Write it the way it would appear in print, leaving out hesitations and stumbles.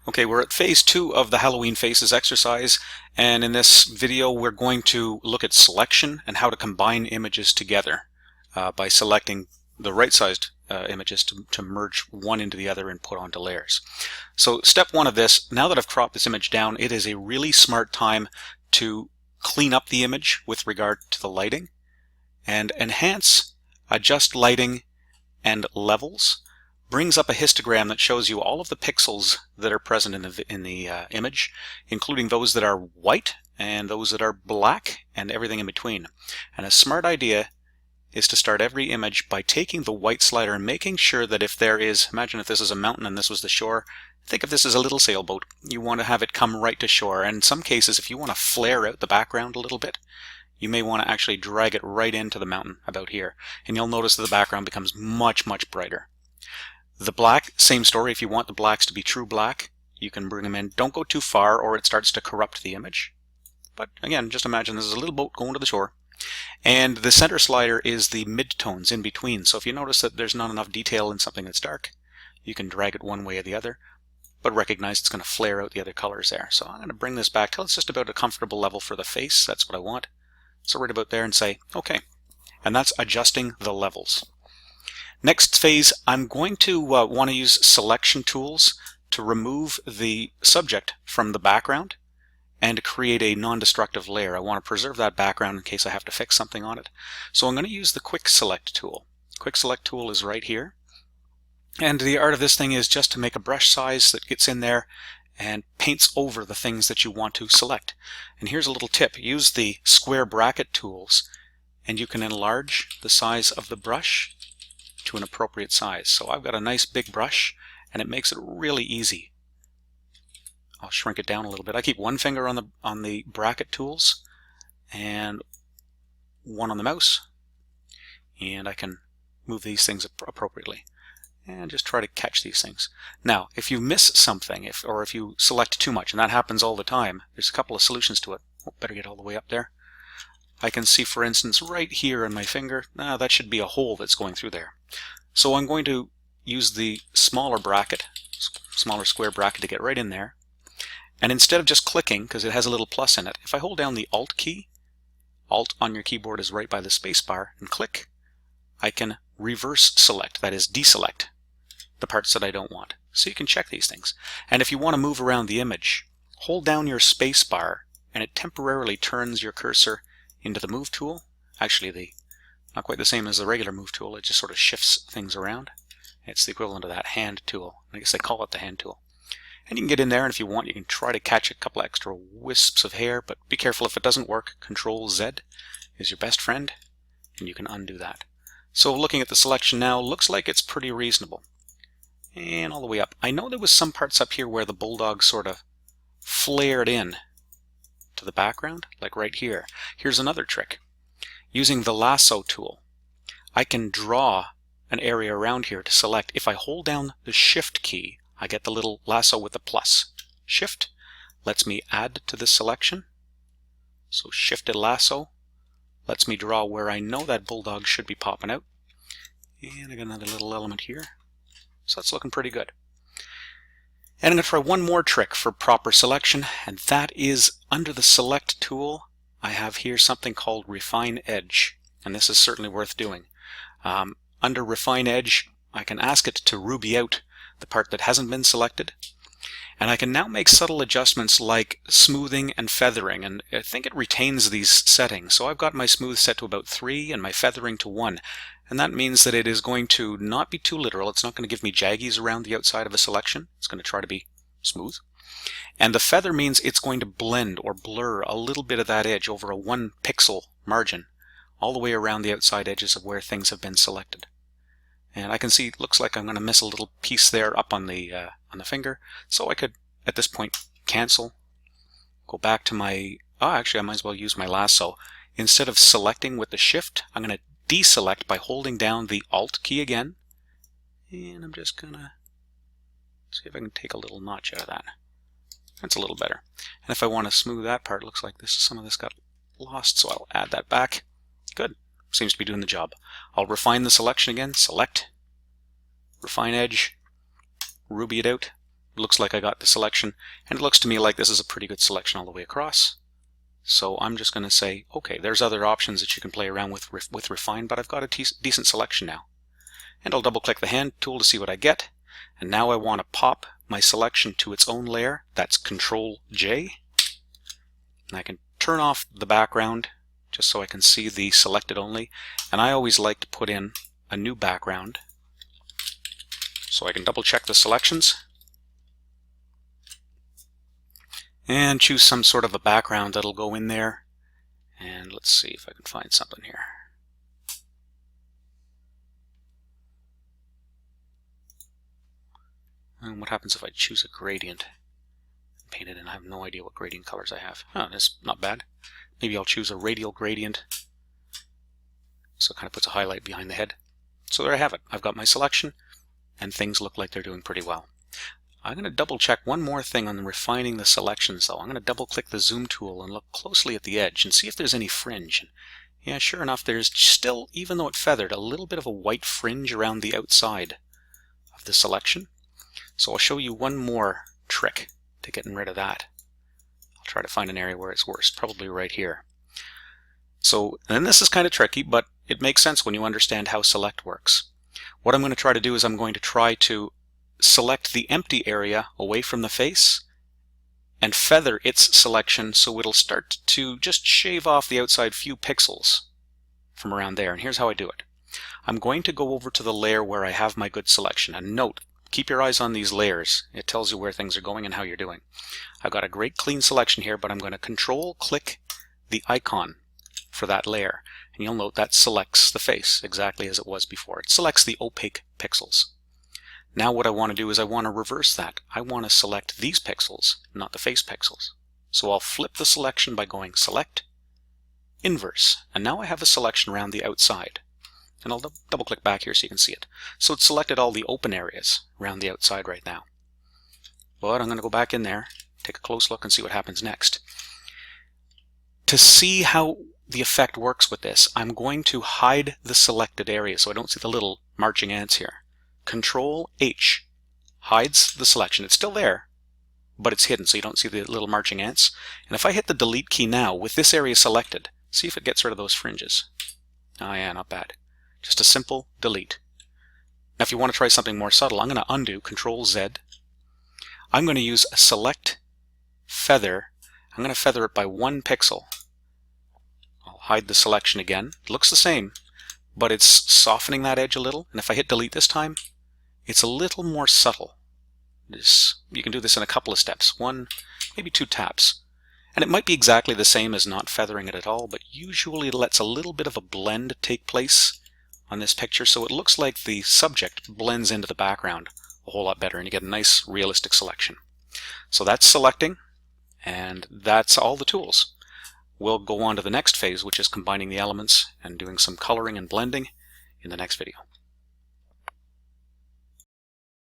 Okay, we're at phase 2 of the Halloween Faces exercise, and in this video we're going to look at selection and how to combine images together by selecting the right-sized images to merge one into the other and put onto layers. So step 1 of this, now that I've cropped this image down, it is a really smart time to clean up the image with regard to the lighting and enhance, adjust lighting and levels. Brings up a histogram that shows you all of the pixels that are present in the image, including those that are white and those that are black and everything in between. And a smart idea is to start every image by taking the white slider and making sure that if there is, imagine if this is a mountain and this was the shore, think of this as a little sailboat. You want to have it come right to shore, and in some cases if you want to flare out the background a little bit, you may want to actually drag it right into the mountain about here, and you'll notice that the background becomes much brighter. The black, same story. If you want the blacks to be true black, you can bring them in. Don't go too far or it starts to corrupt the image. But again, just imagine this is a little boat going to the shore. And the center slider is the midtones in between. So if you notice that there's not enough detail in something that's dark, you can drag it one way or the other, but recognize it's going to flare out the other colors there. So I'm going to bring this back till it's just about a comfortable level for the face. That's what I want. So right about there and say, okay. And that's adjusting the levels. Next phase, I'm going to want to use selection tools to remove the subject from the background and to create a non-destructive layer. I want to preserve that background in case I have to fix something on it. So I'm going to use the Quick Select tool. Quick Select tool is right here. And the art of this thing is just to make a brush size that gets in there and paints over the things that you want to select. And here's a little tip. Use the square bracket tools and you can enlarge the size of the brush to an appropriate size. So I've got a nice big brush and it makes it really easy. I'll shrink it down a little bit. I keep one finger on the bracket tools and one on the mouse, and I can move these things appropriately and just try to catch these things. Now if you miss something, or if you select too much, and that happens all the time, there's a couple of solutions to it. Oh, better get all the way up there. I can see, for instance, right here in my finger, that should be a hole that's going through there. So I'm going to use the smaller square bracket to get right in there. And instead of just clicking, because it has a little plus in it, if I hold down the Alt key, Alt on your keyboard is right by the space bar, and click, I can reverse select, that is deselect, the parts that I don't want. So you can check these things. And if you want to move around the image, hold down your space bar and it temporarily turns your cursor into the move tool. Actually, not quite the same as the regular move tool, it just sort of shifts things around. It's the equivalent of that hand tool. I guess they call it the hand tool. And you can get in there, and if you want, you can try to catch a couple extra wisps of hair, but be careful if it doesn't work. Control Z is your best friend, and you can undo that. So looking at the selection now, looks like it's pretty reasonable. And all the way up. I know there was some parts up here where the bulldog sort of flared in to the background, like right here. Here's another trick. Using the lasso tool, I can draw an area around here to select. If I hold down the Shift key, I get the little lasso with the plus. Shift lets me add to the selection. So shifted lasso lets me draw where I know that bulldog should be popping out. And I got another little element here. So that's looking pretty good. And I'm going to try one more trick for proper selection, and that is under the Select tool, I have here something called Refine Edge, and this is certainly worth doing. Under Refine Edge, I can ask it to ruby out the part that hasn't been selected, and I can now make subtle adjustments like smoothing and feathering, and I think it retains these settings. So I've got my smooth set to about 3 and my feathering to 1. And that means that it is going to not be too literal. It's not going to give me jaggies around the outside of a selection. It's going to try to be smooth. And the feather means it's going to blend or blur a little bit of that edge over a 1 pixel margin all the way around the outside edges of where things have been selected. And I can see it looks like I'm going to miss a little piece there up on the finger. So I could, at this point, cancel, go back to my, actually I might as well use my lasso. Instead of selecting with the Shift, I'm going to deselect by holding down the Alt key again, and I'm just gonna see if I can take a little notch out of that. That's a little better. And if I want to smooth that part, it looks like some of this got lost, so I'll add that back. Good, seems to be doing the job. I'll refine the selection again, select, refine edge, ruby it out, looks like I got the selection, and it looks to me like this is a pretty good selection all the way across. So I'm just going to say, okay, there's other options that you can play around with Refine, but I've got a decent selection now. And I'll double click the hand tool to see what I get. And now I want to pop my selection to its own layer. That's Control J. And I can turn off the background just so I can see the selected only. And I always like to put in a new background so I can double check the selections and choose some sort of a background that'll go in there. And let's see if I can find something here. And what happens if I choose a gradient? Paint it in. I have no idea what gradient colors I have. Oh, that's not bad. Maybe I'll choose a radial gradient. So it kind of puts a highlight behind the head. So there I have it. I've got my selection, and things look like they're doing pretty well. I'm going to double check one more thing on refining the selections though. I'm going to double click the zoom tool and look closely at the edge and see if there's any fringe. And yeah, sure enough, there's still, even though it feathered, a little bit of a white fringe around the outside of the selection. So I'll show you one more trick to getting rid of that. I'll try to find an area where it's worst, probably right here. So, and this is kind of tricky, but it makes sense when you understand how select works. What I'm going to try to do is I'm going to try to select the empty area away from the face and feather its selection so it'll start to just shave off the outside few pixels from around there. And here's how I do it. I'm going to go over to the layer where I have my good selection. And note, keep your eyes on these layers. It tells you where things are going and how you're doing. I've got a great clean selection here, but I'm going to control click the icon for that layer. And you'll note that selects the face exactly as it was before. It selects the opaque pixels. Now what I want to do is I want to reverse that. I want to select these pixels, not the face pixels. So I'll flip the selection by going Select, Inverse. And now I have a selection around the outside. And I'll double click back here so you can see it. So it's selected all the open areas around the outside right now. But I'm going to go back in there, take a close look and see what happens next. To see how the effect works with this, I'm going to hide the selected area so I don't see the little marching ants here. Control H hides the selection. It's still there, but it's hidden so you don't see the little marching ants. And if I hit the delete key now with this area selected, see if it gets rid of those fringes. Oh yeah, not bad. Just a simple delete. Now if you want to try something more subtle, I'm going to undo, Control Z. I'm going to use a select feather. I'm going to feather it by 1 pixel. I'll hide the selection again. It looks the same, but it's softening that edge a little. And if I hit delete this time, it's a little more subtle. You can do this in a couple of steps. 1, maybe 2 taps. And it might be exactly the same as not feathering it at all, but usually it lets a little bit of a blend take place on this picture, so it looks like the subject blends into the background a whole lot better, and you get a nice realistic selection. So that's selecting, and that's all the tools. We'll go on to the next phase, which is combining the elements and doing some coloring and blending in the next video.